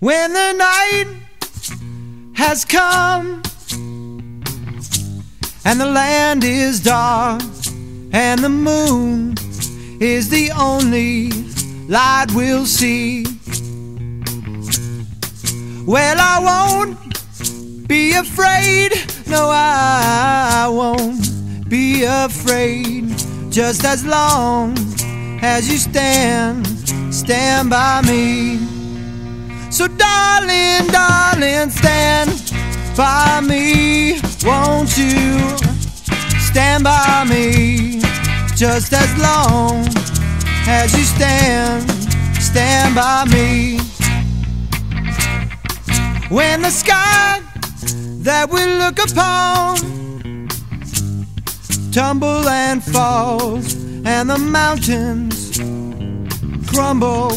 When the night has come and the land is dark and the moon is the only light we'll see, well, I won't be afraid. No, I won't be afraid, just as long as you stand by me. So darling, darling, stand by me. Won't you stand by me, just as long as you stand by me. When the sky that we look upon tumble and falls and the mountains crumble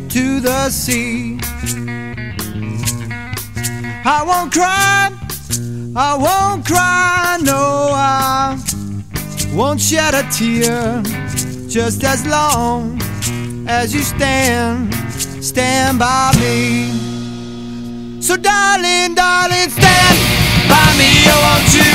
to the sea, I won't cry, I won't cry, no, I won't shed a tear, just as long as you stand by me. So darling, darling, stand by me, oh, won't you